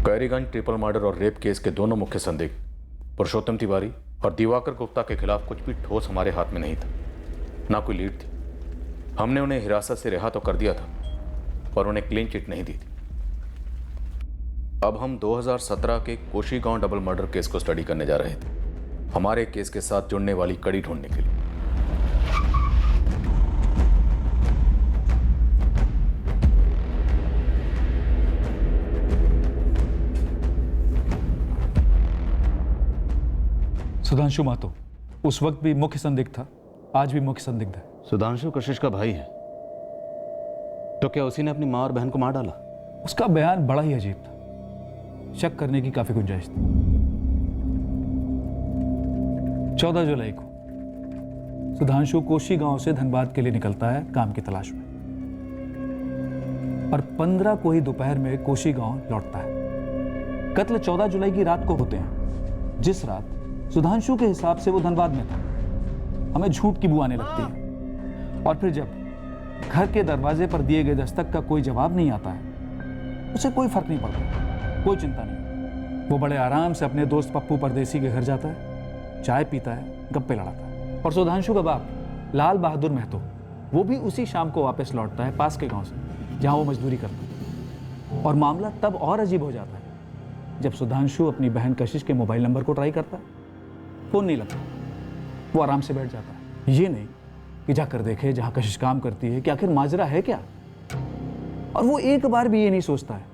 कैरीगंज triple murder और rape case के दोनों मुख्य संदिग्ध पुरुषोत्तम तिवारी और दिवाकर गुप्ता के खिलाफ कुछ भी ठोस हमारे हाथ में नहीं था, ना कोई लीड थी। हमने उन्हें हिरासत से रिहा तो कर दिया था पर उन्हें क्लीन चिट नहीं दी थी। अब हम 2017 के कोशी गांव डबल मर्डर केस को स्टडी करने जा रहे थे, हमारे केस के साथ जुड़ने वाली कड़ी ढूंढने के लिए। सुधांशु महतो उस वक्त भी मुख्य संदिग्ध था, आज भी मुख्य संदिग्ध है। सुधांशु कशिश का भाई है, तो क्या उसी ने अपनी मां और बहन को मार डाला? उसका बयान बड़ा ही अजीब था, शक करने की काफी गुंजाइश थी। 14 जुलाई को सुधांशु कोशी गांव से धनबाद के लिए निकलता है काम की तलाश में, और 15 को ही दोपहर में कोशी गांव लौटता है। कत्ल 14 जुलाई की रात को होते हैं, जिस रात सुधांशु के हिसाब से वो धनबाद में था। हमें झूठ की बू आने लगती है, और फिर जब घर के दरवाजे पर दिए गए दस्तक का कोई जवाब नहीं आता है, उसे कोई फर्क नहीं पड़ता, कोई चिंता नहीं। वो बड़े आराम से अपने दोस्त पप्पू परदेसी के घर जाता है, चाय पीता है, गप्पे लड़ाता है। और सुधांशु का बाप लाल बहादुर महतो वो भी उसी शाम को वापस लौटता है पास के गांव से, जहां वो मजदूरी करता है। और मामला तब और अजीब हो जाता है जब सुधांशु अपनी बहन कशिश के मोबाइल नंबर को ट्राई करता है, फोन नहीं लगता। वो आराम से बैठ जाता है, ये नहीं कि जाकर देखे जहां कशिश काम करती है कि आखिर माजरा है क्या। और वो एक बार भी ये नहीं सोचता है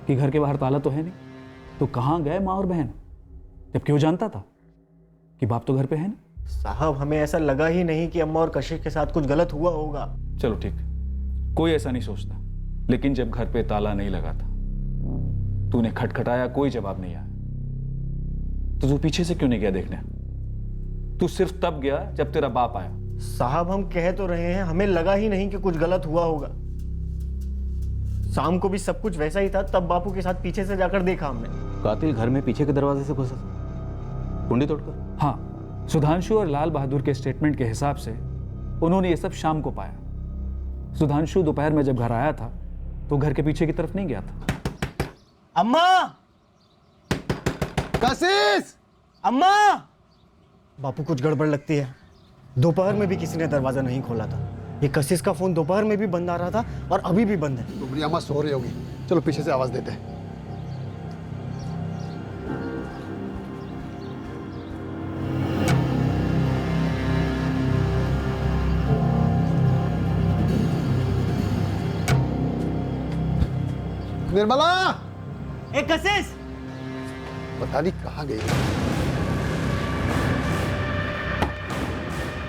कि घर के बाहर ताला तो है नहीं, तो कहां गए माँ और बहन, जबकि वो जानता था कि बाप तो घर पे है नहीं। साहब, हमें ऐसा लगा ही नहीं कि अम्मा और कशिश के साथ कुछ गलत हुआ होगा। चलो ठीक, कोई ऐसा नहीं सोचता, लेकिन जब घर पे ताला नहीं लगा था, तूने खटखटाया, कोई जवाब नहीं आया, तो तू पीछे से क्यों नहीं गया देखने? तू सिर्फ तब गया जब तेरा बाप आया। साहब, हम कह तो रहे हैं, हमें लगा ही नहीं कि कुछ गलत हुआ होगा। शाम को भी सब कुछ वैसा ही था, तब बापू के साथ पीछे से जाकर देखा हमने। कातिल घर में पीछे के दरवाजे से घुसा, कुंडी तोड़कर? हाँ, सुधांशु और लाल बहादुर के स्टेटमेंट के हिसाब से उन्होंने ये सब शाम को पाया। सुधांशु दोपहर में जब घर आया था तो घर के पीछे की तरफ नहीं गया था। अम्मा! कशिश! अम्मा! बापू, कुछ गड़बड़ लगती है। दोपहर में भी किसी ने दरवाजा नहीं खोला था। ये कशिश का फोन दोपहर में भी बंद आ रहा था और अभी भी बंद है। तुम्हारी अम्मा सो रही होगी, चलो पीछे से आवाज देते हैं। निर्मला! ए कशिश! पता नहीं कहाँ गई।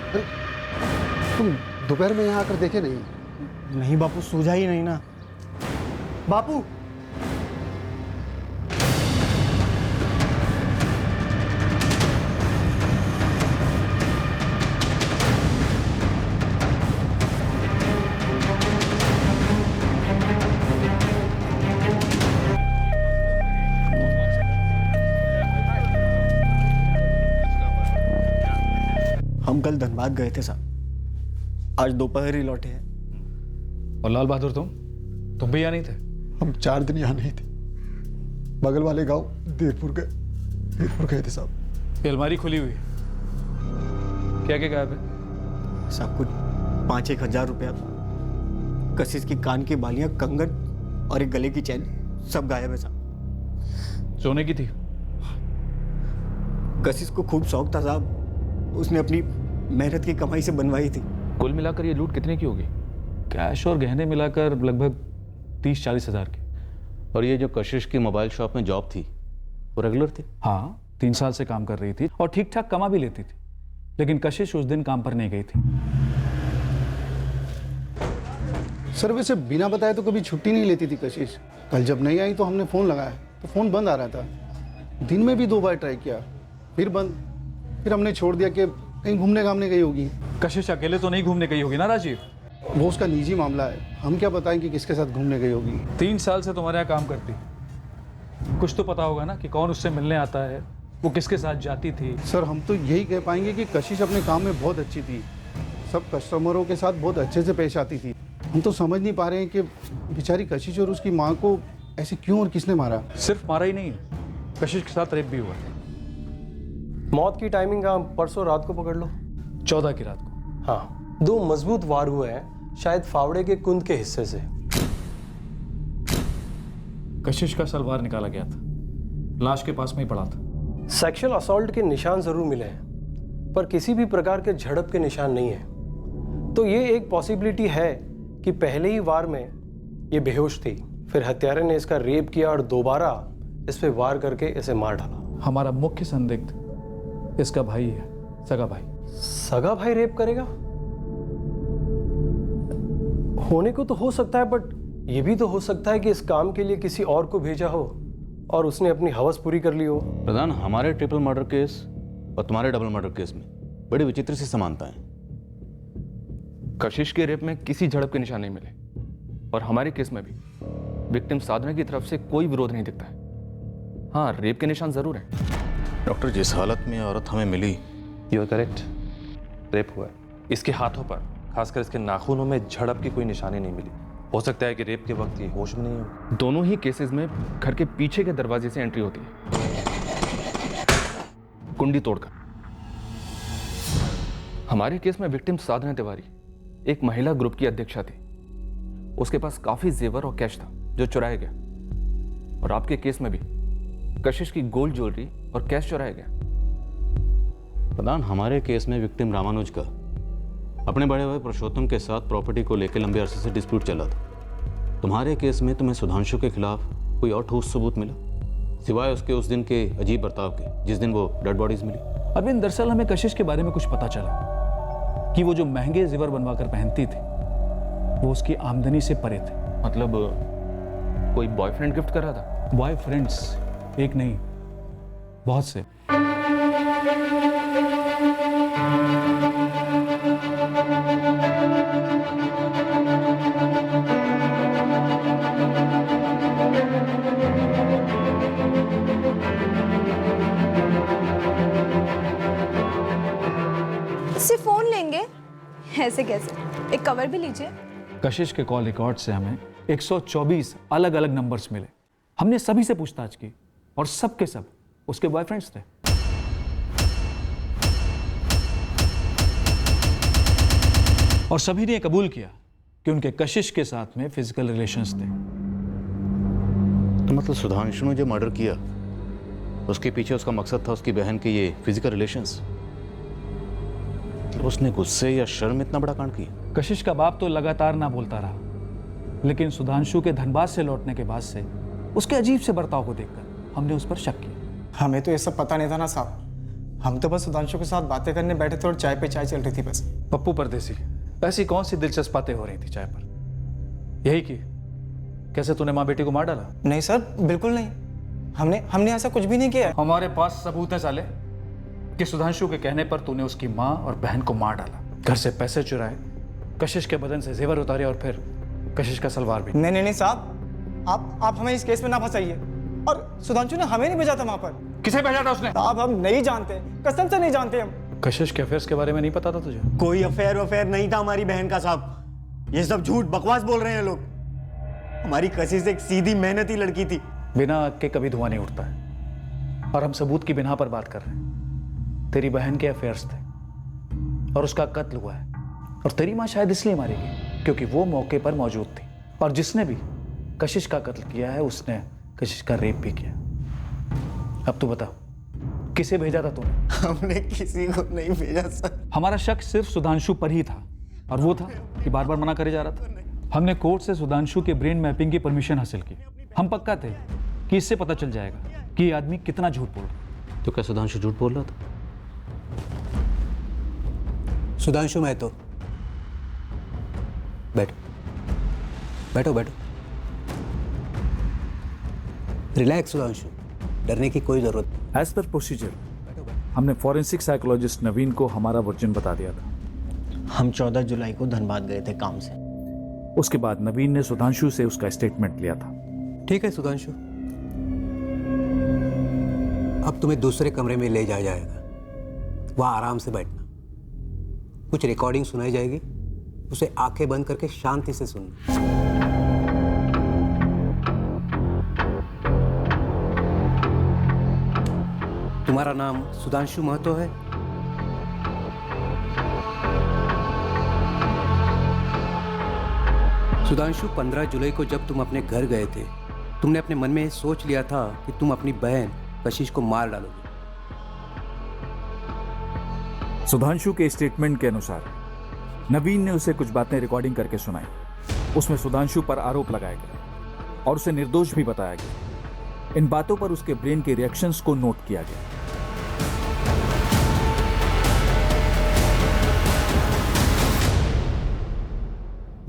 अरे, तुम दोपहर में यहाँ आकर देखे नहीं? नहीं बापू, सूझा ही नहीं ना। बापू! हम कल धनबाद गए थे साहब, आज दोपहर ही लौटे हैं। और लाल बहादुर तुम भी यहाँ नहीं थे? हम 4 दिन यहाँ नहीं थे, बगल वाले गांव देवपुर गए थे साहब। ये अलमारी खुली हुई है, क्या क्या गायब है? सब कुछ 5-1 हजार रुपया, कशिश की कान की बालियां, कंगन और एक गले की चैन, सब गायब है साहब। सोने की थी? कशिश को खूब शौक था साहब, उसने अपनी मेहनत की कमाई से बनवाई थी। कुल मिलाकर ये लूट कितने की होगी? कैश और गहने मिलाकर लगभग 30-40 हजार की। और ये जो कशिश की मोबाइल शॉप में जॉब थी, वो रेगुलर थी? हाँ, 3 साल से काम कर रही थी और ठीक ठाक कमा भी लेती थी, लेकिन कशिश उस दिन काम पर नहीं गई थी। सर, वैसे बिना बताए तो कभी छुट्टी नहीं लेती थी कशिश। कल जब नहीं आई तो हमने फ़ोन लगाया तो फ़ोन बंद आ रहा था। दिन में भी 2 बार ट्राई किया, फिर बंद। फिर हमने छोड़ दिया कि कहीं घूमने घामने गई होगी। कशिश अकेले तो नहीं घूमने गई होगी ना राजीव? वो उसका निजी मामला है, हम क्या बताएं कि किसके साथ घूमने गई होगी। 3 साल से तुम्हारे यहाँ काम करती, कुछ तो पता होगा ना कि कौन उससे मिलने आता है, वो किसके साथ जाती थी। सर, हम तो यही कह पाएंगे कि कशिश अपने काम में बहुत अच्छी थी, सब कस्टमरों के साथ बहुत अच्छे से पेश आती थी। हम तो समझ नहीं पा रहे हैं कि बेचारी कशिश और उसकी माँ को ऐसे क्यों और किसने मारा? सिर्फ मारा ही नहीं है, कशिश के साथ रेप भी हुआ है। मौत की टाइमिंग का परसों रात को पकड़ लो। 14 की रात को। हाँ, 2 मजबूत वार हुए हैं, शायद फावड़े के कुंद के हिस्से से। कशिश का सलवार निकाला गया था, लाश के पास में ही पड़ा था। सेक्सुअल असॉल्ट के निशान जरूर मिले हैं, पर किसी भी प्रकार के झड़प के निशान नहीं है। तो ये एक पॉसिबिलिटी है कि पहले ही वार में ये बेहोश थी, फिर हत्यारे ने इसका रेप किया और दोबारा इस पे वार करके इसे मार डाला। हमारा मुख्य संदिग्ध इसका भाई है, सगा भाई। सगा भाई रेप करेगा? होने को तो हो सकता है, बट ये भी तो हो सकता है कि इस काम के लिए किसी और को भेजा हो और उसने अपनी हवस पूरी कर ली हो। प्रधान, हमारे ट्रिपल मर्डर केस और तुम्हारे डबल मर्डर केस में बड़ी विचित्र सी समानता है। कशिश के रेप में किसी झड़प के निशान नहीं मिले और हमारे केस में भी विक्टिम साधना की तरफ से कोई विरोध नहीं दिखता है। हाँ, रेप के निशान जरूर हैं। डॉक्टर, जिस हालत में औरत हमें मिली, यू आर करेक्ट, रेप हुआ है। इसके हाथों पर, खासकर इसके नाखूनों में झड़प की कोई निशानी नहीं मिली। हो सकता है कि रेप के वक्त ये होश में नहीं हो। दोनों ही केसेस में घर के पीछे के दरवाजे से एंट्री होती है, कुंडी तोड़कर। हमारे केस में विक्टिम साधना तिवारी एक महिला ग्रुप की अध्यक्षा थी। उसके पास काफी जेवर और कैश था जो चुराया गया, और आपके केस में भी कशिश की गोल्ड ज्वेलरी और कैश चुराया गया। प्रधान, हमारे केस में विक्टिम रामानुज का अपने बड़े भाई पुरुषोत्तम के साथ प्रॉपर्टी को लेकर लंबे अरसे से डिस्प्यूट चला था। तुम्हारे केस में तुम्हें सुधांशु के खिलाफ कोई और ठोस सबूत मिला सिवाय उसके उस दिन के अजीब बर्ताव के, जिस दिन वो डेड बॉडीज मिली? अरविंद, दरअसल हमें कशिश के बारे में कुछ पता चला कि वो जो महंगे जेवर बनवाकर पहनती थी वो उसकी आमदनी से परे थे। मतलब कोई बॉयफ्रेंड गिफ्ट कर रहा था? बॉयफ्रेंड्स एक नहीं, बहुत से। इससे फोन लेंगे? ऐसे कैसे? एक कवर भी लीजिए। कशिश के कॉल रिकॉर्ड से हमें 124 अलग अलग नंबर्स मिले। हमने सभी से पूछताछ की और सब के सब उसके बॉयफ्रेंड्स थे। और सभी ने कबूल किया कि उनके कशिश के साथ में फिजिकल रिलेशंस थे। तो मतलब सुधांशु ने जो मर्डर किया उसके पीछे उसका मकसद था उसकी बहन के ये फिजिकल रिलेशंस। उसने गुस्से या शर्म में इतना बड़ा कांड किया? कशिश का बाप तो लगातार ना बोलता रहा, लेकिन सुधांशु के धनबाद से लौटने के बाद से उसके अजीब से बर्ताव को देखकर हमने उस पर शक किया। हमें तो ये सब पता नहीं था ना साहब, हम तो बस सुधांशु के साथ बातें करने बैठे थे और चाय पे चाय चल रही थी बस। पप्पू परदेसी, ऐसी कौन सी दिलचस्प बातें हो रही थी चाय पर? यही कि कैसे तूने माँ बेटी को मार डाला? नहीं सर, बिल्कुल नहीं, हमने ऐसा कुछ भी नहीं किया। हमारे पास सबूत है साले कि सुधांशु के कहने पर तूने उसकी माँ और बहन को मार डाला, घर से पैसे चुराए, कशिश के बदन से जेवर उतारे और फिर कशिश का सलवार भी। नहीं साहब, आप हमें इस केस में ना फंसाइए। और सुधांशु ने हमें नहीं भेजा था वहां पर। किसे भेजा था उसने? साहब हम नहीं जानते, कसम से नहीं जानते हम। कशिश के अफेयर्स के बारे में नहीं पता था तुझे? कोई अफेयर नहीं था हमारी बहन का साहब, ये सब झूठ बकवास बोल रहे हैं लोग। हमारी कशिश एक सीधी मेहनती लड़की थी। बिना आग के कभी धुआं नहीं उठता है, और हम सबूत की बिना पर बात कर रहे हैं। तेरी बहन के अफेयर्स थे और उसका कत्ल हुआ है, और तेरी माँ शायद इसलिए मारी गई क्योंकि वो मौके पर मौजूद थी, और जिसने भी कशिश का कत्ल किया है उसने कशिश का रेप भी किया। अब तू बता, किसे भेजा था तूने? हमने किसी को नहीं भेजा सर। हमारा शक सिर्फ सुधांशु पर ही था, और वो था कि बार बार मना करे जा रहा था। हमने कोर्ट से सुधांशु के ब्रेन मैपिंग की परमिशन हासिल की। हम पक्का थे कि इससे पता चल जाएगा कि ये आदमी कितना झूठ बोल रहा है। तो क्या सुधांशु झूठ बोल रहा था? सुधांशु महतो, बैठो बैठो बैठो। रिलैक्स सुधांशु, डरने की कोई जरूरत नहीं। एज पर प्रोसीजर हमने फॉरेंसिक साइकोलॉजिस्ट नवीन को हमारा वर्जन बता दिया था। हम 14 जुलाई को धनबाद गए थे काम से। उसके बाद नवीन ने सुधांशु से उसका स्टेटमेंट लिया था। ठीक है सुधांशु, अब तुम्हें दूसरे कमरे में ले जाया जाएगा, वहां आराम से बैठना। कुछ रिकॉर्डिंग सुनाई जाएगी, उसे आंखें बंद करके शांति से सुनना। तुम्हारा नाम सुधांशु महतो है? सुधांशु, 15 जुलाई को जब तुम अपने घर गए थे, तुमने अपने मन में सोच लिया था कि तुम अपनी बहन कशिश को मार डालोगे। सुधांशु के स्टेटमेंट के अनुसार नवीन ने उसे कुछ बातें रिकॉर्डिंग करके सुनाई। उसमें सुधांशु पर आरोप लगाया गया और उसे निर्दोष भी बताया गया। इन बातों पर उसके ब्रेन के रिएक्शंस को नोट किया गया।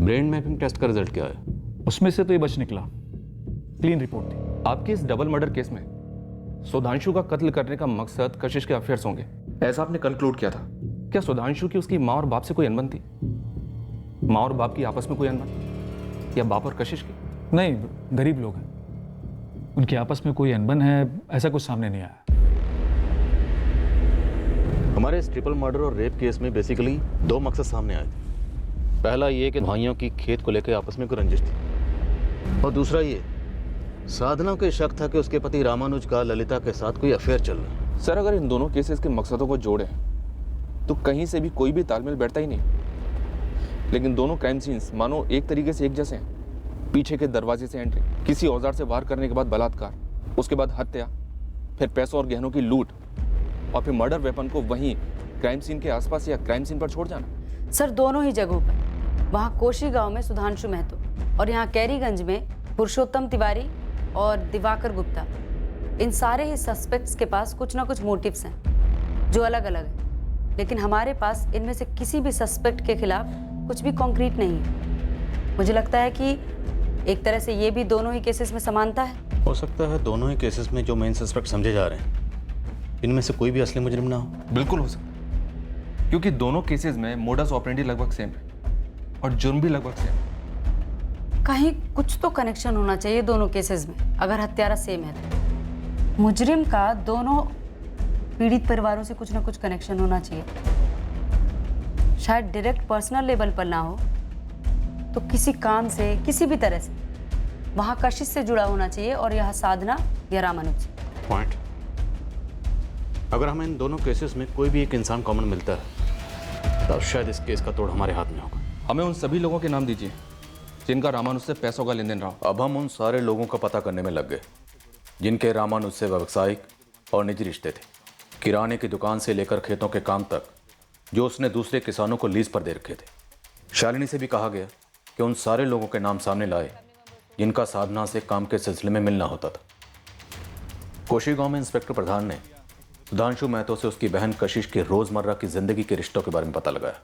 ब्रेन मैपिंग टेस्ट का रिजल्ट क्या है? उसमें से तो ये बच निकला, क्लीन रिपोर्ट थी। आपके इस डबल मर्डर केस में सुधांशु का कत्ल करने का मकसद कशिश के अफेयर्स होंगे, ऐसा आपने कंक्लूड किया था। क्या सुधांशु की उसकी माँ और बाप से कोई अनबन थी? माँ और बाप की आपस में कोई अनबन, या बाप और कशिश की? नहीं, गरीब लोग हैं, उनकी आपस में कोई अनबन है, ऐसा कुछ सामने नहीं आया। हमारे इस ट्रिपल मर्डर और रेप केस में बेसिकली 2 मकसद सामने आए थे। पहला ये कि भाइयों की खेत को लेकर आपस में कोई रंजिश थी, और दूसरा ये साधना को शक था कि उसके पति रामानुज का ललिता के साथ कोई अफेयर चल रहा है। सर, अगर इन दोनों केसेस के मकसदों को जोड़ें तो कहीं से भी कोई भी तालमेल बैठता ही नहीं। लेकिन दोनों क्राइम सीन्स मानो एक तरीके से एक जैसे हैं। पीछे के दरवाजे से एंट्री, किसी औजार से वार करने के बाद बलात्कार, उसके बाद हत्या, फिर पैसों और गहनों की लूट, और फिर मर्डर वेपन को वहीं क्राइम सीन के आसपास या क्राइम सीन पर छोड़ जाना। सर, दोनों ही जगहों पर, वहाँ कोशी गांव में सुधांशु महतो और यहाँ कैरीगंज में पुरुषोत्तम तिवारी और दिवाकर गुप्ता, इन सारे ही सस्पेक्ट्स के पास कुछ ना कुछ मोटिव्स हैं जो अलग अलग हैं। लेकिन हमारे पास इनमें से किसी भी सस्पेक्ट के खिलाफ कुछ भी कॉन्क्रीट नहीं है। मुझे लगता है कि एक तरह से ये भी दोनों ही केसेस में समानता है। हो सकता है दोनों ही केसेस में जो मेन सस्पेक्ट समझे जा रहे हैं, इनमें से कोई भी असली मुजरिम ना हो। बिल्कुल हो सकता है, क्योंकि दोनों केसेस में मोडस ऑपरेंडी लगभग सेम है और जुर्म भी लगभग सेम। कहीं कुछ तो कनेक्शन होना चाहिए दोनों केसेस में, अगर हत्यारा सेम है तो। मुजरिम का दोनों पीड़ित परिवारों से कुछ ना कुछ कनेक्शन होना चाहिए। शायद डायरेक्ट पर्सनल लेवल पर ना हो तो किसी काम से, किसी भी तरह से वहाँ कशिश से जुड़ा होना चाहिए, और यहाँ साधना या रामानुज से। पॉइंट। अगर हमें इन दोनों केसेस में कोई भी एक इंसान कॉमन मिलता है, तब शायद इस केस का तोड़ हमारे हाथ में होगा। हमें उन सभी लोगों के नाम दीजिए जिनका रामानुज से पैसों का लेन देन रहा हो। अब हम उन सारे लोगों का पता करने में लग गए जिनके रामानुज से व्यावसायिक और निजी रिश्ते थे। किराने की दुकान से लेकर खेतों के काम तक जो उसने दूसरे किसानों को लीज पर दे रखे थे। शालिनी से भी कहा गया कि उन सारे लोगों के नाम सामने लाए जिनका साधना से काम के सिलसिले में मिलना होता था। कोशी गांव में इंस्पेक्टर प्रधान ने सुधांशु महतो से उसकी बहन कशिश के रोजमर्रा की जिंदगी के रिश्तों के बारे में पता लगाया,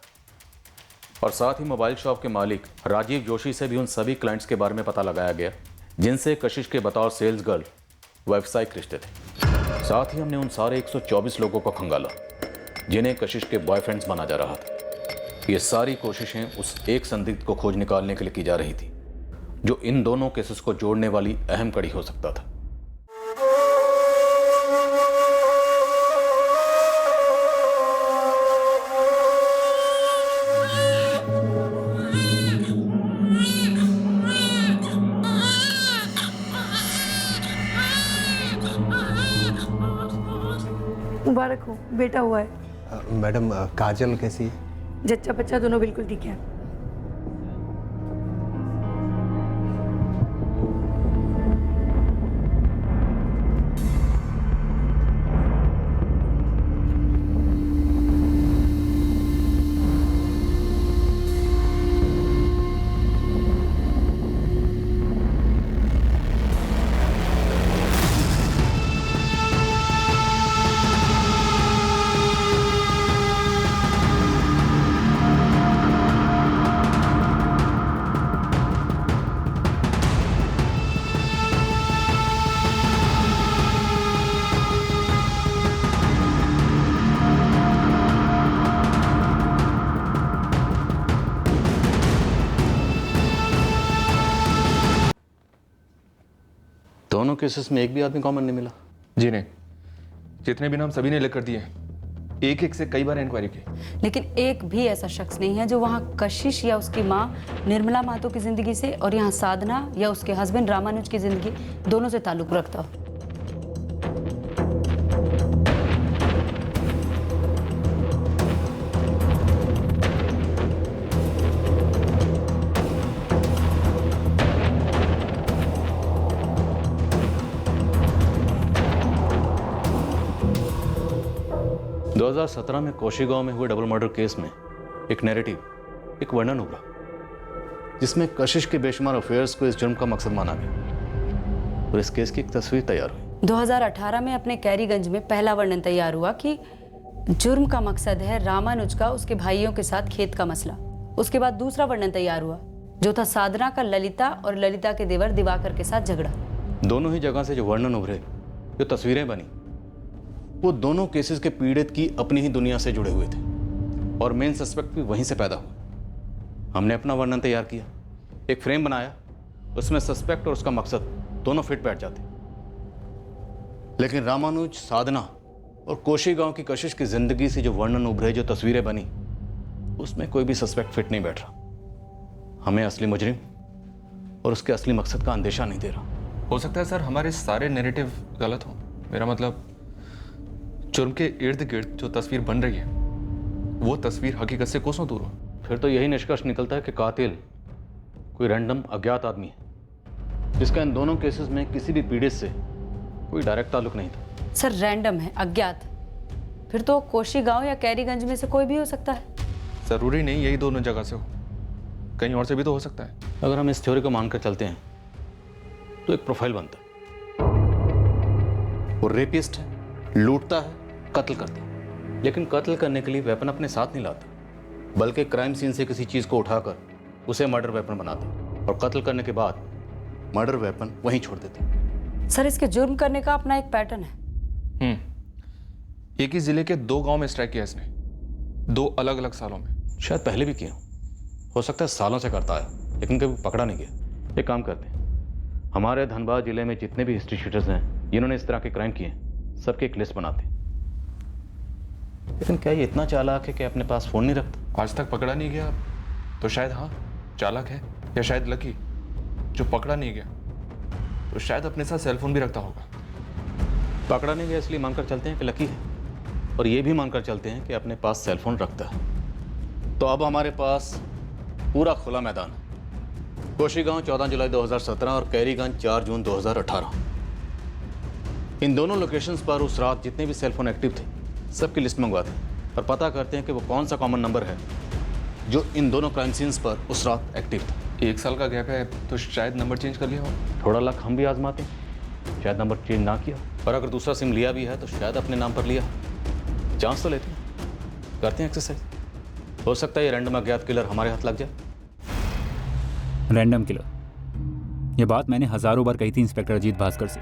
और साथ ही मोबाइल शॉप के मालिक राजीव जोशी से भी उन सभी क्लाइंट्स के बारे में पता लगाया गया जिनसे कशिश के बतौर सेल्स गर्ल व्यावसायिक रिश्ते थे। साथ ही हमने उन सारे 124 लोगों को खंगाला जिन्हें कशिश के बॉयफ्रेंड्स माना जा रहा था। ये सारी कोशिशें उस एक संदिग्ध को खोज निकालने के लिए की जा रही थी जो इन दोनों केसेस को जोड़ने वाली अहम कड़ी हो सकता था। मुबारक हो, बेटा हुआ है। मैडम, काजल कैसी है? जच्चा बच्चा दोनों बिल्कुल ठीक है। दोनों केसेस में एक भी आदमी कॉमन नहीं मिला। जी नहीं, जितने भी नाम सभी ने लिख कर दिए, एक एक से कई बार इंक्वायरी की, लेकिन एक भी ऐसा शख्स नहीं है जो वहाँ कशिश या उसकी माँ निर्मला महतो की जिंदगी से और यहाँ साधना या उसके हस्बैंड रामानुज की जिंदगी दोनों से ताल्लुक रखता हो। 2017 में कोशीगांव में हुए डबल मर्डर केस में एक नैरेटिव, एक वर्णन उभरा जिसमें कशिश के बेशुमार अफेयर्स को इस जुर्म का मकसद माना गया और इस केस की एक तस्वीर तैयार हुई। 2018 में अपने कैरीगंज में पहला वर्णन तैयार हुआ कि जुर्म का मकसद है रामानुज का उसके भाइयों के साथ खेत का मसला। उसके बाद दूसरा वर्णन तैयार हुआ जो था साधना का ललिता और ललिता के देवर दिवाकर के साथ झगड़ा। दोनों ही जगह से जो वर्णन उभरे, जो तस्वीरें बनी, वो दोनों केसेस के पीड़ित की अपनी ही दुनिया से जुड़े हुए थे और मेन सस्पेक्ट भी वहीं से पैदा हुआ। हमने अपना वर्णन तैयार किया, एक फ्रेम बनाया, उसमें सस्पेक्ट और उसका मकसद दोनों फिट बैठ जाते। लेकिन रामानुज, साधना और कोशीगांव की कशिश की जिंदगी से जो वर्णन उभरे, जो तस्वीरें बनी, उसमें कोई भी सस्पेक्ट फिट नहीं बैठ रहा। हमें असली मुजरिम और उसके असली मकसद का अंदेशा नहीं दे रहा। हो सकता है सर हमारे सारे नैरेटिव गलत हों। मेरा मतलब जुर्म के इर्द गिर्द जो तस्वीर बन रही है वो तस्वीर हकीकत से कोसों दूर हो। फिर तो यही निष्कर्ष निकलता है कि कातिल कोई रैंडम अज्ञात आदमी है जिसका इन दोनों केसेस में किसी भी पीड़ित से कोई डायरेक्ट ताल्लुक नहीं था। सर रैंडम है, अज्ञात, फिर तो कोशीगांव या कैरीगंज में से कोई भी हो सकता है। जरूरी नहीं यही दोनों जगह से हो, कहीं और से भी तो हो सकता है। अगर हम इस थ्योरी को मानकर चलते हैं तो एक प्रोफाइल बनता है। वो रेपिस्ट है, लूटता है, कत्ल करता है, लेकिन कत्ल करने के लिए वेपन अपने साथ नहीं लाता, बल्कि क्राइम सीन से किसी चीज को उठाकर उसे मर्डर वेपन बनाता और कत्ल करने के बाद मर्डर वेपन वहीं छोड़ देता। सर इसके जुर्म करने का अपना एक पैटर्न है। एक ही जिले के 2 गांव में स्ट्राइक किया इसने, 2 अलग अलग सालों में। शायद पहले भी किया हो सकता है, सालों से करता है लेकिन कभी पकड़ा नहीं गया। एक काम करते हैं, हमारे धनबाद जिले में जितने भी हिस्ट्री शीटर्स हैं जिन्होंने इस तरह के क्राइम किए हैं, सबकी एक लिस्ट बनाते हैं। लेकिन क्या ये इतना चालाक है कि अपने पास फोन नहीं रखता? आज तक पकड़ा नहीं गया तो शायद हाँ चालाक है, या शायद लकी जो पकड़ा नहीं गया तो शायद अपने साथ सेलफोन भी रखता होगा। पकड़ा नहीं गया इसलिए मानकर चलते हैं कि लकी है, और ये भी मानकर चलते हैं कि अपने पास सेलफोन रखता है। तो अब हमारे पास पूरा खुला मैदान है। कोशीगांव 14 जुलाई 2017 और कैरीगंज 4 जून 2018। इन दोनों लोकेशंस पर उस रात जितने भी सेलफोन एक्टिव थे सबकी लिस्ट मंगवाते हैं और पता करते हैं कि वो कौन सा कॉमन नंबर है जो इन दोनों क्राइम सीन्स पर उस रात एक्टिव था। 1 साल का गैप है तो शायद नंबर चेंज कर लिया हो। थोड़ा लक हम भी आजमाते हैं, शायद नंबर चेंज ना किया, और अगर दूसरा सिम लिया भी है तो शायद अपने नाम पर लिया। चांस तो लेते हैं, करते हैं एक्सरसाइज। हो सकता है ये रैंडम अज्ञात किलर हमारे हाथ लग जाए। रैंडम किलर, ये बात मैंने हजारों बार कही थी इंस्पेक्टर अजीत भास्कर से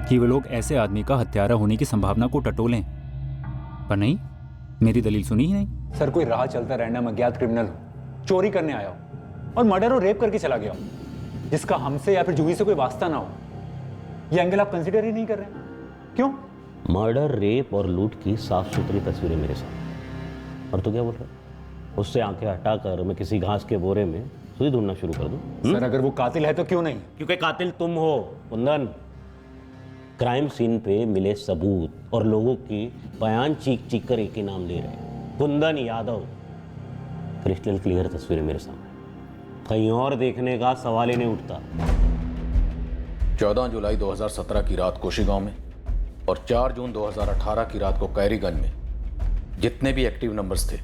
कि वो लोग ऐसे आदमी का हत्यारा होने की संभावना को टटोलें, पर नहीं, मेरी दलील सुनी ही नहीं। सर कोई राह चलता रैंडम अज्ञात क्रिमिनल हो, चोरी करने आया हो और मर्डर और रेप करके चला गया हो, जिसका हमसे या फिर जूही से कोई वास्ता ना हो, ये एंगल आप कंसिडर ही नहीं कर रहे हैं। क्यों? मर्डर, रेप और लूट की साफ सुथरी तस्वीरें मेरे साथ, और तू क्या बोल रहा है? उससे आंखें हटाकर मैं किसी घास के बोरे में सुई ढूंढना शुरू कर दूं? सर अगर वो कातिल है तो क्यों नहीं? क्योंकि कातिल तुम हो कुंदन। क्राइम सीन पे मिले सबूत और लोगों की बयान चीख चीख कर एक ही नाम ले रहे हैं, कुंदन यादव। क्रिस्टल क्लियर तस्वीरें मेरे सामने, कहीं और देखने का सवाल ही नहीं उठता। 14 जुलाई 2017 की रात कोशीगांव में और 4 जून 2018 की रात को कैरीगंज में जितने भी एक्टिव नंबर्स थे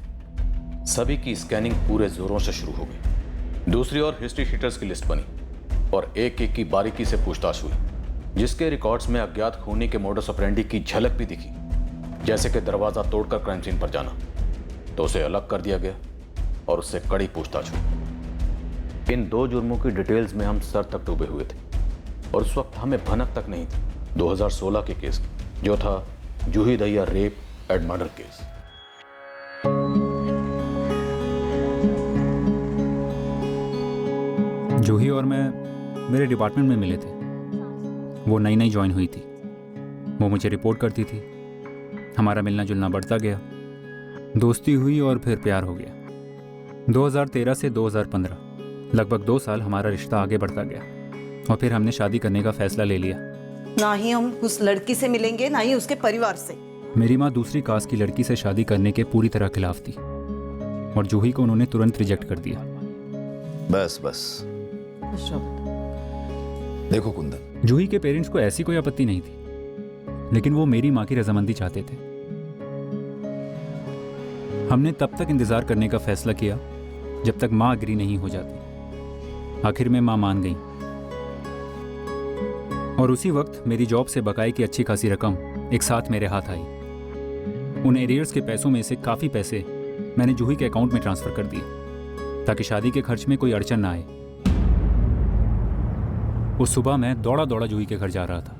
सभी की स्कैनिंग पूरे जोरों से शुरू हो गई। दूसरी ओर हिस्ट्री शीटर्स की लिस्ट बनी और एक एक की बारीकी से पूछताछ हुई, जिसके रिकॉर्ड्स में अज्ञात खूनी के मोडस ऑपरेंडी की झलक भी दिखी, जैसे कि दरवाजा तोड़कर क्राइम सीन पर जाना। तो उसे अलग कर दिया गया और उससे कड़ी पूछताछ हुई। इन 2 जुर्मों की डिटेल्स में हम सर तक डूबे हुए थे और उस वक्त हमें भनक तक नहीं थी 2016 के केस की, जो था Juhi Dahiya rape and murder case. Juhi और मैं मेरे डिपार्टमेंट में मिले थे। वो नई नई ज्वाइन हुई थी, वो मुझे रिपोर्ट करती थी, हमारा मिलना जुलना बढ़ता गया, दोस्ती हुई और फिर प्यार हो गया। 2013 से 2015 लगभग 2 साल हमारा रिश्ता आगे बढ़ता गया और फिर हमने शादी करने का फैसला ले लिया। ना ही हम उस लड़की से मिलेंगे ना ही उसके परिवार से। मेरी माँ दूसरी कास्ट की लड़की से शादी करने के पूरी तरह खिलाफ थी और जूही को उन्होंने तुरंत रिजेक्ट कर दिया। बस बस देखो कुंदन, जूही के पेरेंट्स को ऐसी कोई आपत्ति नहीं थी, लेकिन वो मेरी माँ की रजामंदी चाहते थे। हमने तब तक इंतज़ार करने का फैसला किया जब तक माँ अग्री नहीं हो जाती। आखिर में माँ मान गई और उसी वक्त मेरी जॉब से बकाये की अच्छी खासी रकम एक साथ मेरे हाथ आई। उन एरियर्स के पैसों में से काफ़ी पैसे मैंने जूही के अकाउंट में ट्रांसफ़र कर दिए ताकि शादी के खर्च में कोई अड़चन ना आए। उस सुबह मैं दौड़ा दौड़ा जूही के घर जा रहा था।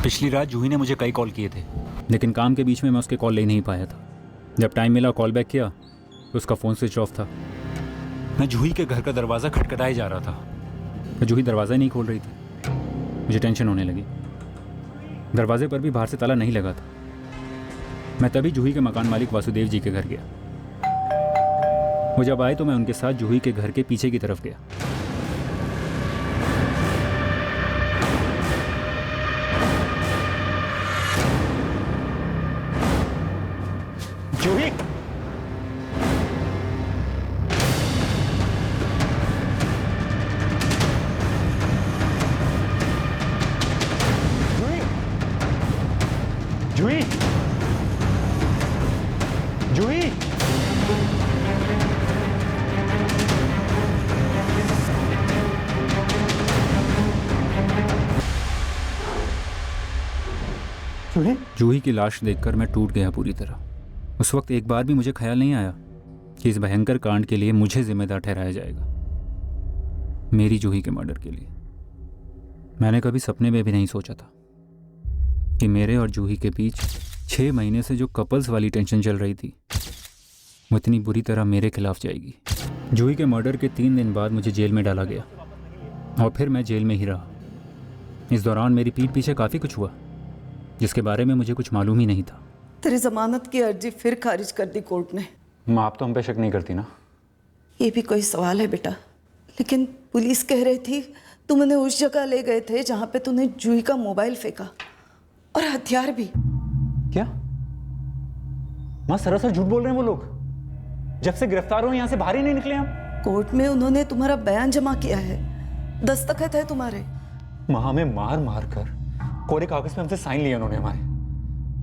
पिछली रात जूही ने मुझे कई कॉल किए थे, लेकिन काम के बीच में मैं उसके कॉल ले नहीं पाया था। जब टाइम मिला कॉल बैक किया तो उसका फ़ोन स्विच ऑफ था। मैं जूही के घर का दरवाज़ा खटखटाए जा रहा था, तो जूही दरवाज़ा ही नहीं खोल रही थी। मुझे टेंशन होने लगी। दरवाजे पर भी बाहर से ताला नहीं लगा था। मैं तभी जूही के मकान मालिक वासुदेव जी के घर गया। वो जब आए तो मैं उनके साथ जूही के घर के पीछे की तरफ गया। जूही, जूही, जूही, जूही। जूही की लाश देखकर मैं टूट गया पूरी तरह। उस वक्त एक बार भी मुझे ख्याल नहीं आया कि इस भयंकर कांड के लिए मुझे जिम्मेदार ठहराया जाएगा, मेरी जूही के मर्डर के लिए। मैंने कभी सपने में भी नहीं सोचा था कि मेरे और जूही के बीच 6 महीने से जो कपल्स वाली टेंशन चल रही थी वो इतनी बुरी तरह मेरे खिलाफ जाएगी। जूही के मर्डर के 3 दिन बाद मुझे जेल में डाला गया और फिर मैं जेल में ही रहा। इस दौरान मेरी पीठ पीछे काफ़ी कुछ हुआ जिसके बारे में मुझे कुछ मालूम ही नहीं था। तेरी जमानत की अर्जी फिर खारिज कर दी कोर्ट ने। माँ, आप तो हम पे शक नहीं करती ना? ये भी कोई सवाल है बेटा? लेकिन पुलिस कह रही थी तुम उन्हें उस जगह ले गए थे जहाँ पे तूने जूही का मोबाइल फेंका और हथियार भी। क्या माँ सरासर झूठ बोल रहे हैं वो लोग? जब से गिरफ्तार हुए यहाँ से बाहर ही नहीं निकले हम। कोर्ट में उन्होंने तुम्हारा बयान जमा किया है, दस्तखत है तुम्हारे। माँ, हमें मार मार कर कोरे कागज पे हमसे साइन लिए उन्होंने। हमारे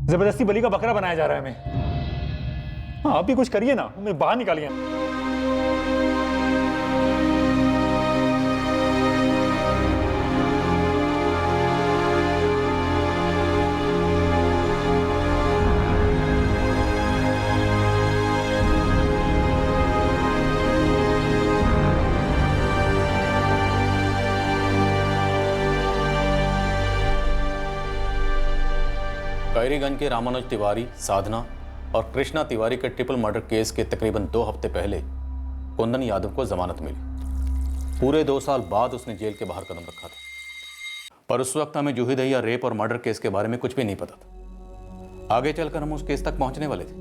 जबरदस्ती बलि का बकरा बनाया जा रहा है हमें। हाँ, आप भी कुछ करिए ना, हमें बाहर निकालिए। कैरीगंज के रामानुज तिवारी, साधना और कृष्णा तिवारी के ट्रिपल मर्डर केस के तकरीबन 2 हफ्ते पहले कुंदन यादव को जमानत मिली। पूरे 2 साल बाद उसने जेल के बाहर कदम रखा था, पर उस वक्त हमें जूही दहिया रेप और मर्डर केस के बारे में कुछ भी नहीं पता था। आगे चलकर हम उस केस तक पहुंचने वाले थे।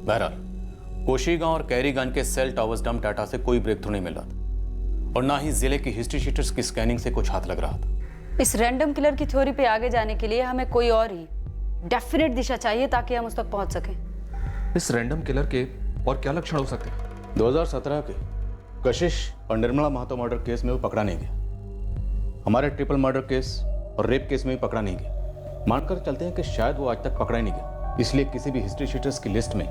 बहरहाल कोशीगांव और कैरीगंज के सेल टावर्स डंप डाटा से कोई ब्रेक थ्रू नहीं मिल रहा था और ना ही जिले की हिस्ट्री शीटर्स की स्कैनिंग से कुछ हाथ लग रहा था। इस रैंडम किलर की थ्योरी पे आगे जाने के लिए हमें कोई और ही डेफिनेट दिशा चाहिए ताकि हम उस तक पहुंच सकें। इस रैंडम किलर के और क्या लक्षण हो सकते हैं? 2017 के कशिश और निर्मला महतो मर्डर केस में वो पकड़ा नहीं गया। हमारे ट्रिपल मर्डर केस और रेप केस में भी पकड़ा नहीं गया। मानकर चलते हैं कि शायद वो आज तक पकड़ा ही नहीं गया, इसलिए किसी भी हिस्ट्री शीटर्स की लिस्ट में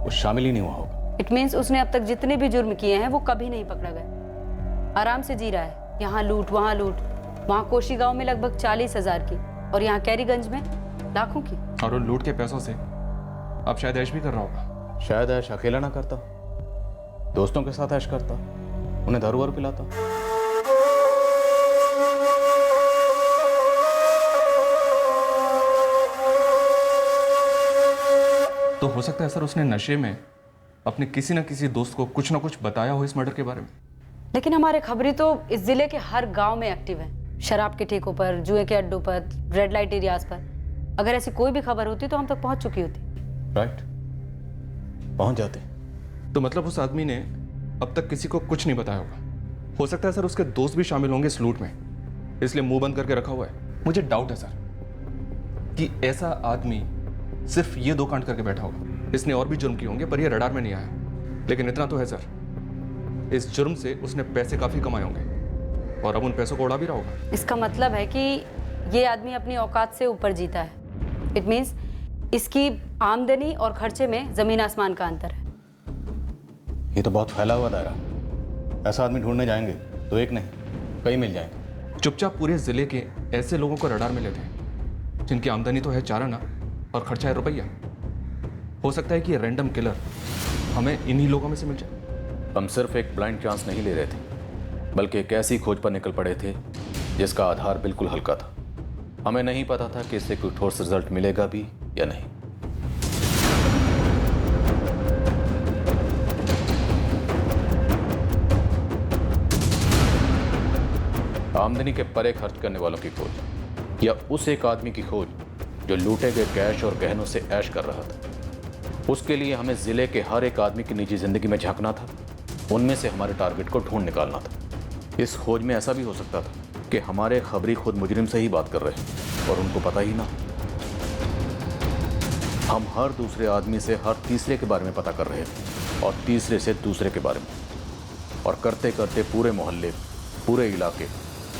वो शामिल ही नहीं हुआ होगा। इट मीन्स उसने अब तक जितने भी जुर्म किए हैं वो कभी नहीं पकड़ा गया। आराम से जी रहा है, यहाँ लूट वहाँ लूट, वहाँ कोशीगांव में लगभग 40,000 की और यहाँ कैरीगंज में लाखों की। और उन लूट के पैसों से अब शायद ऐश भी कर रहा होगा। शायद ऐश अकेला ना करता, दोस्तों के साथ ऐश करता, उन्हें दारू वारू पिलाता। तो हो सकता है सर उसने नशे में अपने किसी न किसी दोस्त को कुछ ना कुछ बताया हो इस मर्डर के बारे में। लेकिन हमारे खबरी तो इस जिले के हर गांव में एक्टिव है, शराब के ठेकों पर, जुए के अड्डों पर, रेड लाइट एरियाज पर। अगर ऐसी कोई भी खबर होती तो हम तक पहुंच चुकी होती। राइट, पहुंच जाते। तो मतलब उस आदमी ने अब तक किसी को कुछ नहीं बताया होगा। हो सकता है सर उसके दोस्त भी शामिल होंगे इस लूट में, इसलिए मुंह बंद करके रखा हुआ है। मुझे डाउट है सर कि ऐसा आदमी सिर्फ ये 2 कांड करके बैठा होगा। इसने और भी जुर्म किए होंगे पर ये रडार में नहीं आया। लेकिन इतना तो है सर, इस जुर्म से उसने पैसे काफी कमाए होंगे और अब उन पैसों को उड़ा भी रहा होगा। इसका मतलब है कि ये आदमी अपनी औकात से ऊपर जीता है। इट मीन्स इसकी आमदनी और खर्चे में जमीन आसमान का अंतर है। ये तो बहुत फैला हुआ दायरा। ऐसा आदमी ढूंढने जाएंगे तो एक नहीं कई मिल जाएंगे। चुपचाप पूरे जिले के ऐसे लोगों को रडार में लेते हैं जिनकी आमदनी तो है 4 आना और खर्चा है रुपया। हो सकता है कि ये रैंडम किलर हमें इन्हीं लोगों में से मिल जाए। हम सिर्फ एक ब्लाइंड चांस नहीं ले रहे थे, बल्कि एक ऐसी खोज पर निकल पड़े थे जिसका आधार बिल्कुल हल्का था। हमें नहीं पता था कि इससे कोई ठोस रिजल्ट मिलेगा भी या नहीं। आमदनी के परे खर्च करने वालों की खोज, या उस एक आदमी की खोज जो लूटे गए कैश और गहनों से ऐश कर रहा था। उसके लिए हमें जिले के हर एक आदमी की निजी जिंदगी में झांकना था, उनमें से हमारे टारगेट को ढूंढ निकालना था। इस खोज में ऐसा भी हो सकता था कि हमारे खबरी खुद मुजरिम से ही बात कर रहे हैं और उनको पता ही ना। हम हर दूसरे आदमी से हर तीसरे के बारे में पता कर रहे थे और तीसरे से दूसरे के बारे में, और करते करते पूरे मोहल्ले, पूरे इलाके,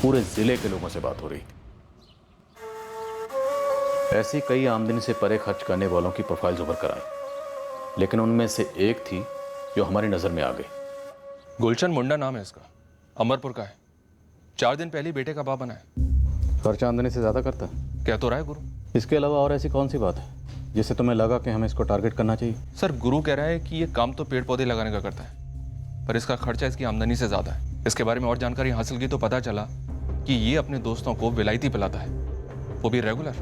पूरे जिले के लोगों से बात हो रही थी। ऐसी कई आमदनी से परे खर्च करने वालों की प्रोफाइल्स उभर कर आई, लेकिन उनमें से एक थी जो हमारी नजर में आ गई। गुलशन मुंडा नाम है इसका, अमरपुर का है। 4 दिन पहले बेटे का बाप बना है। खर्चा आमदनी से ज्यादा करता है। क्या तो रहा है गुरु? इसके अलावा और ऐसी कौन सी बात है जिससे तुम्हें लगा कि हमें इसको टारगेट करना चाहिए? सर, गुरु कह रहा है कि ये काम तो पेड़ पौधे लगाने का करता है, पर इसका खर्चा इसकी आमदनी से ज्यादा है। इसके बारे में और जानकारी हासिल की तो पता चला कि ये अपने दोस्तों को विलायती पिलाता है, वो भी रेगुलर।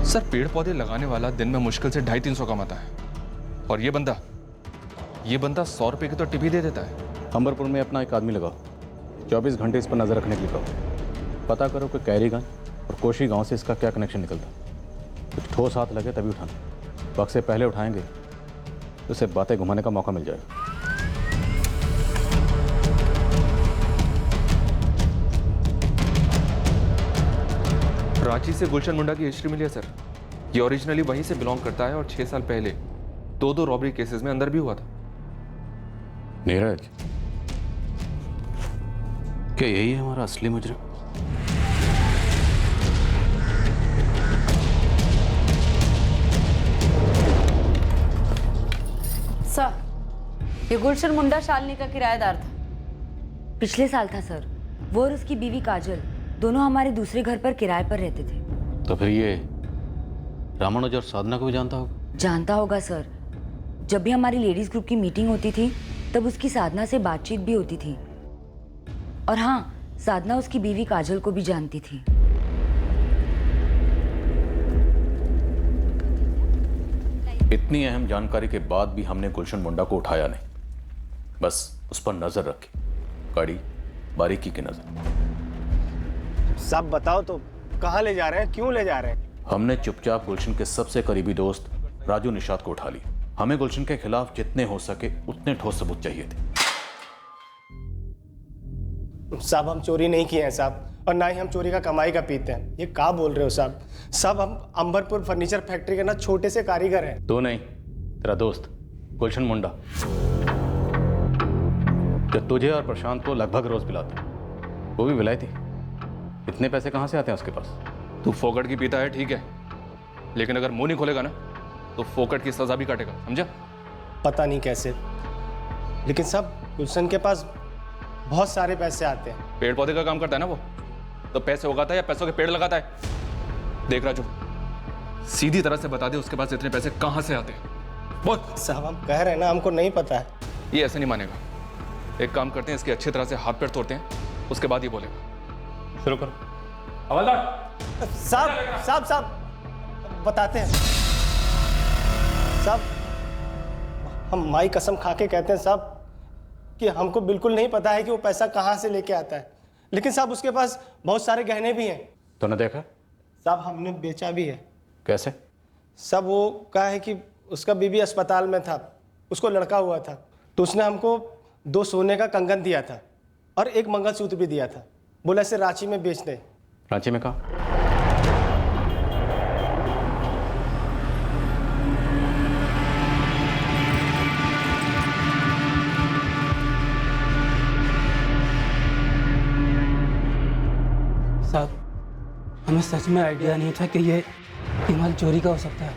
सर, पेड़ पौधे लगाने वाला दिन में मुश्किल से 250-300 कमाता है, और ये बंदा 100 रुपए की तो टिप ही दे देता है। अंबरपुर में अपना एक आदमी लगाओ, 24 घंटे इस पर नजर रखने के लिए कहो। पता करो कि कैरीगंज और कोशी गांव से इसका क्या कनेक्शन निकलता। कुछ ठोस हाथ लगे तभी उठाना, वक्त से पहले उठाएंगे तो उसे बातें घुमाने का मौका मिल जाएगा। रांची से गुलशन मुंडा की हिस्ट्री मिली है सर। ये ओरिजिनली वहीं से बिलोंग करता है और 6 साल पहले 2 रॉबरी केसेस में अंदर भी हुआ था। नीरज, क्या यही है हमारा असली मुजरिम? सर, ये गुलशन मुंडा शालिनी का किराएदार था। पिछले साल था सर। वो और उसकी बीवी काजल दोनों हमारे दूसरे घर पर किराए पर रहते थे। तो फिर ये रामानुज और साधना को भी जानता होगा? जानता होगा सर। जब भी हमारी लेडीज ग्रुप की मीटिंग होती थी तब उसकी साधना से बातचीत भी होती थी। और हाँ, साधना उसकी बीवी काजल को भी जानती थी। इतनी अहम जानकारी के बाद भी हमने गुलशन मुंडा को उठाया नहीं, बस उस पर नजर रखी, कड़ी बारीकी की नजर। सब बताओ तो, कहाँ ले जा रहे हैं, क्यों ले जा रहे हैं? हमने चुपचाप गुलशन के सबसे करीबी दोस्त राजू निषाद को उठा लिया। हमें गुलशन के खिलाफ जितने हो सके उतने ठोस सबूत चाहिए थे। साहब, हम चोरी नहीं किए हैं साहब, और ना ही हम चोरी का कमाई का पीते हैं। ये क्या बोल रहे हो साहब? साहब, हम अंबरपुर फर्नीचर फैक्ट्री के ना छोटे से कारीगर हैं। तो नहीं, तेरा दोस्त गुलशन मुंडा, जो तुझे और प्रशांत को लगभग रोज पिलाता, वो भी विलायती। इतने पैसे कहाँ से आते हैं उसके पास? तू फोकट की पीता है ठीक है, लेकिन अगर मुंह नहीं खोलेगा ना तो फोकट की सजा भी काटेगा, समझा? पता नहीं कैसे, लेकिन साहब गुलशन के पास बहुत सारे पैसे आते हैं। पेड़ पौधे का काम करता है ना वो, तो पैसे उगाता है या पैसों के पेड़ लगाता है? देख राजू, सीधी तरह से बता दे उसके पास इतने पैसे कहाँ से आते हैं। बोल। साहब, हम कह रहे हैं ना, हमको नहीं पता है। ये ऐसे नहीं मानेगा। एक काम करते हैं, इसके अच्छी तरह से हाथ पैर तोड़ते हैं, उसके बाद ये बोलेगा। शुरू करो। हवलदार साहब, साहब साहब बताते हैं साहब। हम माई कसम खा के कहते हैं साहब कि हमको बिल्कुल नहीं पता है कि वो पैसा कहाँ से लेके आता है, लेकिन साहब उसके पास बहुत सारे गहने भी हैं। तूने देखा? साहब, हमने बेचा भी है। कैसे? सब वो कहा है कि उसका बीबी अस्पताल में था, उसको लड़का हुआ था, तो उसने हमको 2 सोने का कंगन दिया था और 1 मंगलसूत्र भी दिया था। बोला इसे रांची में बेचने। रांची में कहाँ? साहब, हमें सच में आइडिया नहीं था कि ये माल चोरी का हो सकता है,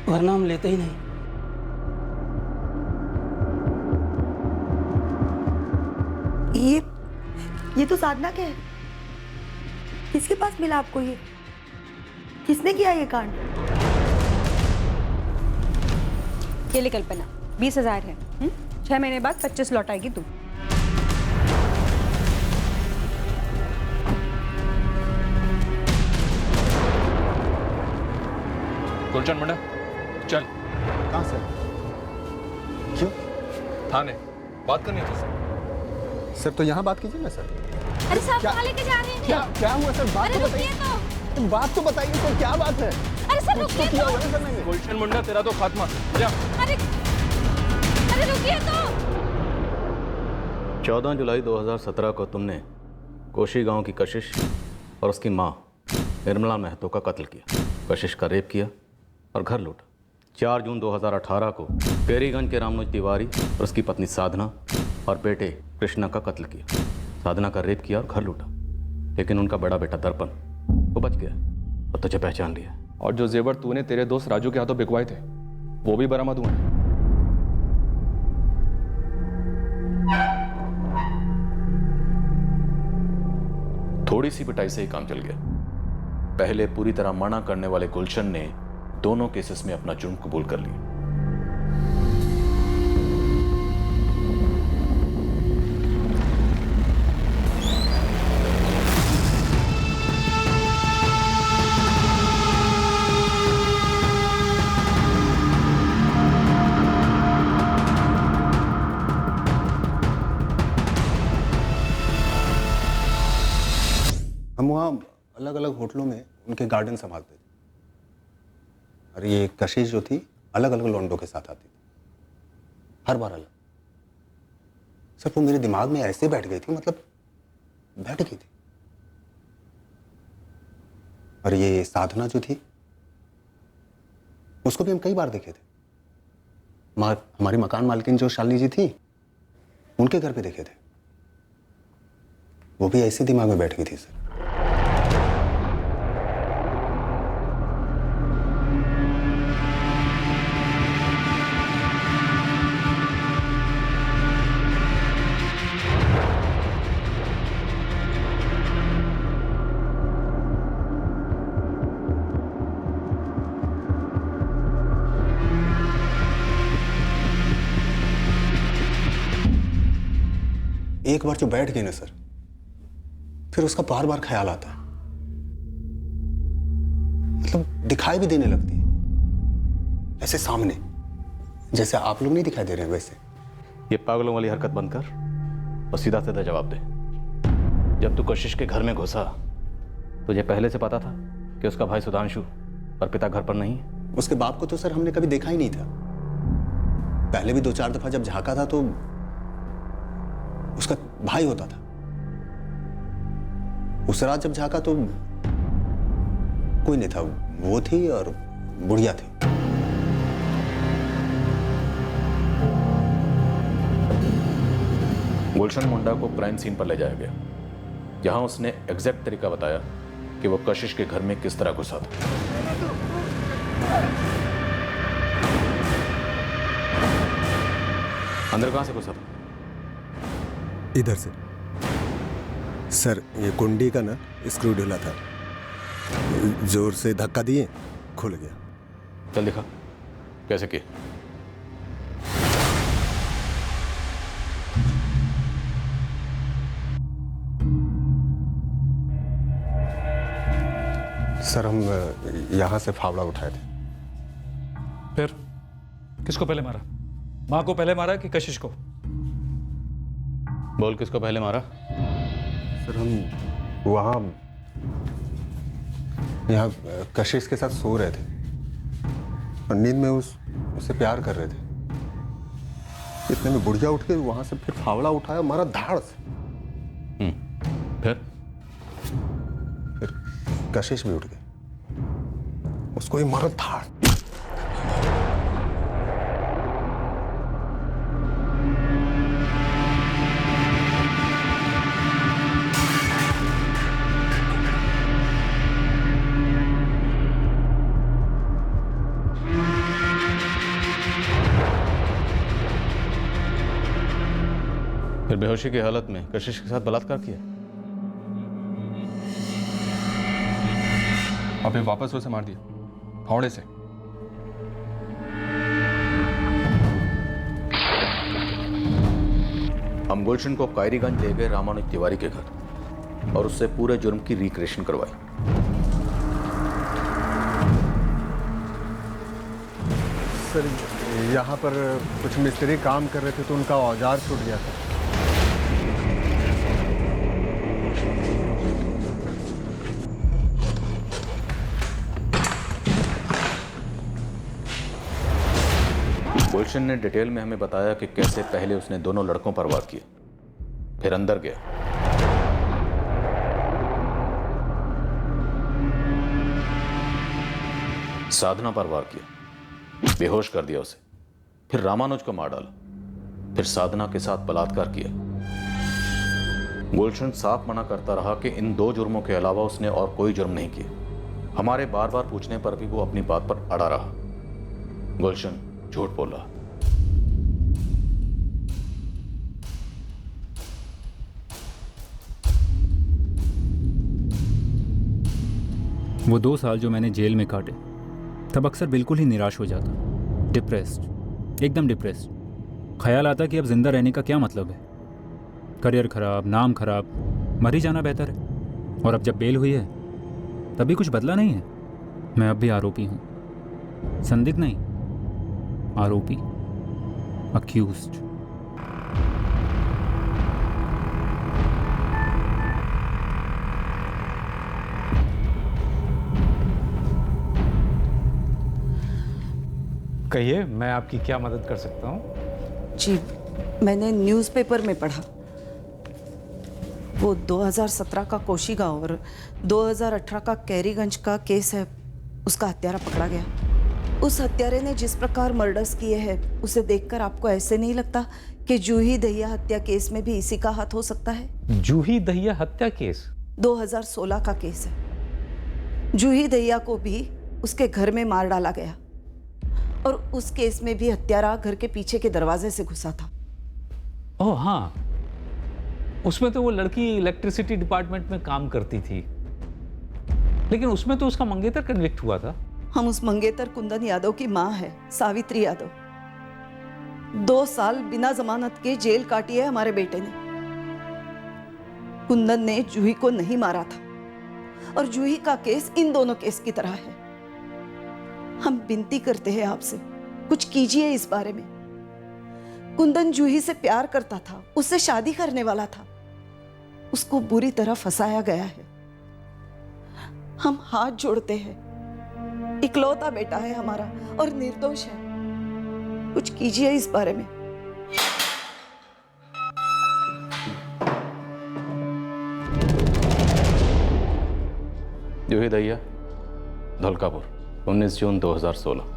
वरना हम लेते ही नहीं। ये तो साधना के है। किसके पास मिला आपको ये? किसने किया ये कांड? ये ले कल्पना, 20,000 है। 6 महीने बाद 25 लौटाएगी तू। गुलशन मुंडा, चल। कहाँ सर? क्यों? थाने बात करनी थी सर। सर तो यहाँ बात कीजिए ना सर। अरे साहब कहाँ लेके जा रहे हैं? क्या हुआ सर? बात तो बताइए। बात तो बताइए सर, क्या बात है? अरे सर रुकिए तो। गुलशन मुंडा, तेरा तो खात्मा। जा। अरे रुकिए तो। 14 जुलाई 2017 को तुमने कोशी गांव की कशिश और उसकी मां निर्मला महतो का कत्ल किया, कशिश का रेप किया और घर लूटा। 4 जून 2018 को कैरीगंज के रामानुज तिवारी और उसकी पत्नी साधना और बेटे कृष्णा का कत्ल किया। साधना का रेप किया और घर लूटा, लेकिन उनका बड़ा बेटा दर्पण वो बच गया और तुझे पहचान लिया। और जो जेवर तूने तेरे दोस्त राजू के हाथों बिकवाए थे वो भी बरामद हुए हैं। थोड़ी सी पिटाई से ही काम चल गया। पहले पूरी तरह मना करने वाले गुलशन ने दोनों केसेस में अपना जुर्म कबूल कर लिया। हम वहाँ अलग अलग होटलों में उनके गार्डन संभालते थे और ये कशिश जो थी अलग अलग लौंडों के साथ आती थी, हर बार अलग। सर वो मेरे दिमाग में ऐसे बैठ गई थी, मतलब बैठ गई थी। और ये साधना जो थी उसको भी हम कई बार देखे थे। हमारी मकान मालकिन जो शालिनी जी थी उनके घर पे देखे थे, वो भी ऐसे दिमाग में बैठ गई थी सर। एक बार जो बैठ गई ना सर, फिर उसका बार बार ख्याल आता है, मतलब दिखाई भी देने लगती है ऐसे सामने, जैसे आप लोग नहीं दिखाई दे रहे हैं वैसे। ये पागलों वाली हरकत बंद कर और सीधा सीधा जवाब दे। जब तू कशिश के घर में घुसा तुझे पहले से पता था कि उसका भाई सुधांशु और पिता घर पर नहीं है? उसके बाप को तो सर हमने कभी देखा ही नहीं था। पहले भी 2-4 दफा जब झांका था तो उसका भाई होता था। उस रात जब झांका तो कोई नहीं था, वो थी और बुढ़िया थी। गुलशन मुंडा को क्राइम सीन पर ले जाया गया, जहां उसने एग्जैक्ट तरीका बताया कि वो कशिश के घर में किस तरह घुसा था। अंदर कहां से घुसा था? इधर से सर। ये कुंडी का ना स्क्रू ढीला था, जोर से धक्का दिए खुल गया। चल दिखा कैसे किया। सर हम यहां से फावड़ा उठाए थे। फिर किसको पहले मारा? माँ को पहले मारा कि कशिश को? बोल, किसको पहले मारा? सर हम वहाँ यहाँ कशिश के साथ सो रहे थे और नींद में उस उससे प्यार कर रहे थे। इतने में बुढ़िया उठ के वहां से फिर फावड़ा उठाया, मारा धाड़ से। फिर कशिश भी उठ गए, उसको ही मारा धाड़। फिर बेहोशी की हालत में कशिश के साथ बलात्कार किया। और फिर वापस उसे मार दिया फावड़े से। हम गुलशन को कायरीगंज ले गए रामानुज तिवारी के घर और उससे पूरे जुर्म की रिक्रिएशन करवाई। सर, यहाँ पर कुछ मिस्त्री काम कर रहे थे तो उनका औजार टूट गया था। गुलशन ने डिटेल में हमें बताया कि कैसे पहले उसने दोनों लड़कों पर वार किया, फिर अंदर गया, साधना पर वार किया, बेहोश कर दिया उसे, फिर रामानुज को मार डाला, फिर साधना के साथ बलात्कार किया। गुलशन साफ मना करता रहा कि इन दो जुर्मों के अलावा उसने और कोई जुर्म नहीं किया। हमारे बार बार पूछने पर भी वो अपनी बात पर अड़ा रहा। गुलशन झूठ बोल रहा। वो 2 साल जो मैंने जेल में काटे, तब अक्सर बिल्कुल ही निराश हो जाता, डिप्रेस्ड, एकदम डिप्रेस्ड। ख्याल आता कि अब जिंदा रहने का क्या मतलब है, करियर खराब, नाम खराब, मर ही जाना बेहतर है। और अब जब बेल हुई है तभी कुछ बदला नहीं है। मैं अब भी आरोपी हूँ, संदिग्ध नहीं, आरोपी, अक्यूज्ड। कहिए, मैं आपकी क्या मदद कर सकता हूँ? जी, मैंने न्यूज़पेपर में पढ़ा, वो 2017 का कोशी गांव और 2018 का कैरीगंज का केस है, उसका हत्यारा पकड़ा गया। उस हत्यारे ने जिस प्रकार मर्डर्स किए हैं, उसे देखकर आपको ऐसे नहीं लगता कि जूही दहिया हत्या केस में भी इसी का हाथ हो सकता है? जूही दहिया हत्या केस 2016 का केस है। जूही दहिया को भी उसके घर में मार डाला गया और उस केस में भी हत्यारा घर के पीछे के दरवाजे से घुसा था। ओह हाँ, उसमें तो वो लड़की इलेक्ट्रिसिटी डिपार्टमेंट में काम करती थी, लेकिन उसमें तो उसका मंगेतर कन्विक्ट हुआ था। हम उस मंगेतर कुंदन यादव की मां है, सावित्री यादव। 2 साल बिना जमानत के जेल काटी है हमारे बेटे ने। कुंदन ने जूही को नहीं मारा था और जूही का केस इन दोनों केस की तरह है। हम विनती करते हैं आपसे, कुछ कीजिए इस बारे में। कुंदन जूही से प्यार करता था, उससे शादी करने वाला था, उसको बुरी तरह फंसाया गया है। हम हाथ जोड़ते हैं, इकलौता बेटा है हमारा और निर्दोष है, कुछ कीजिए इस बारे में। जूही दहिया, धौलकापुर, 19 जून 2016।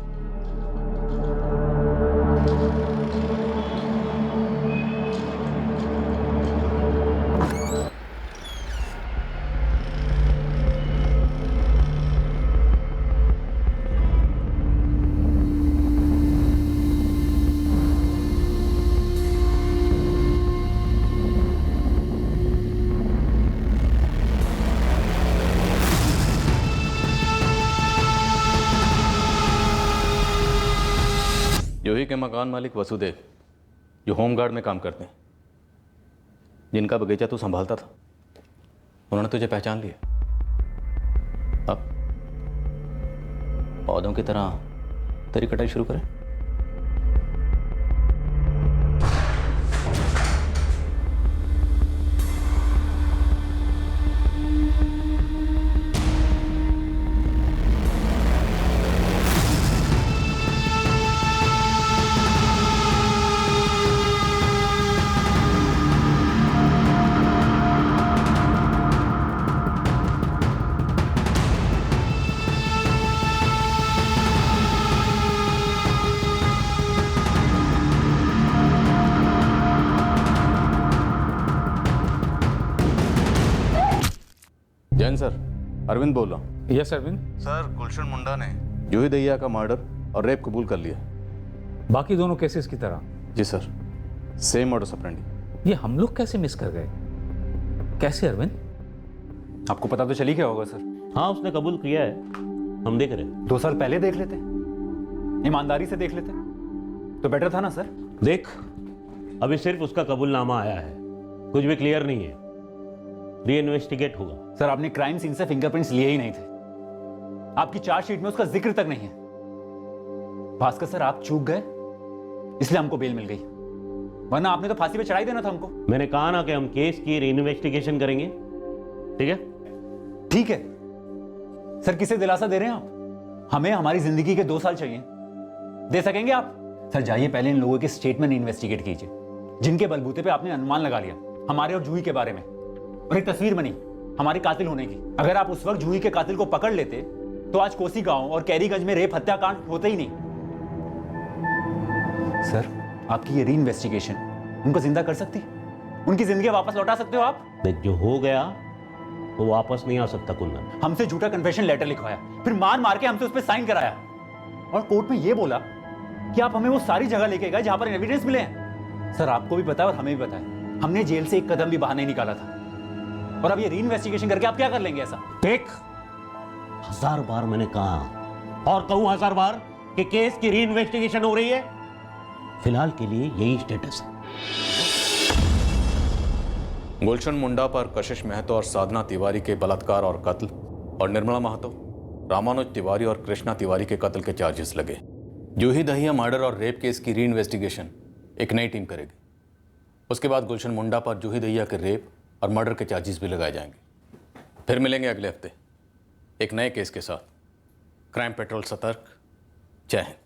जूही के मकान मालिक वसुदेव, जो होमगार्ड में काम करते हैं, जिनका बगीचा तू संभालता था, उन्होंने तुझे पहचान लिया। अब पौधों की तरह तेरी कटाई शुरू करें। जैन सर, अरविंद बोल रहा हूँ। यस अरविंद। सर, गुलशन मुंडा ने जूही दहिया का मर्डर और रेप कबूल कर लिया। बाकी दोनों केसेस की तरह? जी सर, सेम मॉडस ऑपरेंडी। ये हम लोग कैसे मिस कर गए? कैसे अरविंद? आपको पता तो चली क्या होगा सर? हाँ, उसने कबूल किया है, हम देख रहे हैं। 2 साल पहले देख लेते, ईमानदारी से देख लेते तो बेटर था ना सर। देख, अभी सिर्फ उसका कबूलनामा आया है, कुछ भी क्लियर नहीं है, री इन्वेस्टिगेट होगा। सर, आपने क्राइम सीन से फिंगरप्रिंट्स लिए ही नहीं थे, आपकी चार्जशीट में उसका जिक्र तक नहीं है। भास्कर सर, आप चूक गए इसलिए हमको बेल मिल गई, वरना आपने तो फांसी पे चढ़ाई देना था हमको। मैंने कहा ना कि हम केस की री इन्वेस्टिगेशन करेंगे। ठीक है? ठीक है सर, किसे दिलासा दे रहे हैं आप? हमें हमारी जिंदगी के 2 साल चाहिए, दे सकेंगे आप? सर जाइए, पहले इन लोगों के स्टेटमेंट इन्वेस्टिगेट कीजिए, जिनके बलबूते पे आपने अनुमान लगा लिया हमारे और जूही के बारे में, और एक तस्वीर बनी हमारे कातिल होने की। अगर आप उस वक्त जूही के कातिल को पकड़ लेते तो आज कोसी गांव और कैरीगंज में रेप हत्याकांड होते ही नहीं। सर, आपकी ये री इन्वेस्टिगेशन उनको जिंदा कर सकती, उनकी जिंदगी वापस लौटा सकते हो आप? देख, जो हो गया वो वापस नहीं आ सकता कुंदन। हमसे झूठा कन्फेशन लेटर लिखवाया, फिर मार मार के हमसे उस पर साइन कराया, और कोर्ट में ये बोला कि आप हमें वो सारी जगह लेके गए जहां पर एविडेंस मिले हैं। सर, आपको भी पता है और हमें भी पता है, हमने जेल से एक कदम भी बाहर नहीं निकाला था, और अब ये री इन्वेस्टिगेशन करके आप क्या कर लेंगे ऐसा? देख, 1000 बार मैंने कहा और कहूं 1000 बार कि केस की री इन्वेस्टिगेशन हो रही है। फिलहाल के लिए यही स्टेटस है। गुलशन मुंडा पर कशिश महतो और साधना तिवारी के बलात्कार और कत्ल, और निर्मला महतो, रामानुज तिवारी और कृष्णा तिवारी के कत्ल के चार्जेस लगे। जूही दहिया मर्डर और रेप केस की री इन्वेस्टिगेशन एक नई टीम करेगी। उसके बाद गुलशन मुंडा पर जूही दहिया के रेप और मर्डर के चार्जेस भी लगाए जाएंगे। फिर मिलेंगे अगले हफ्ते एक नए केस के साथ। क्राइम पेट्रोल सतर्क। जय हिंद।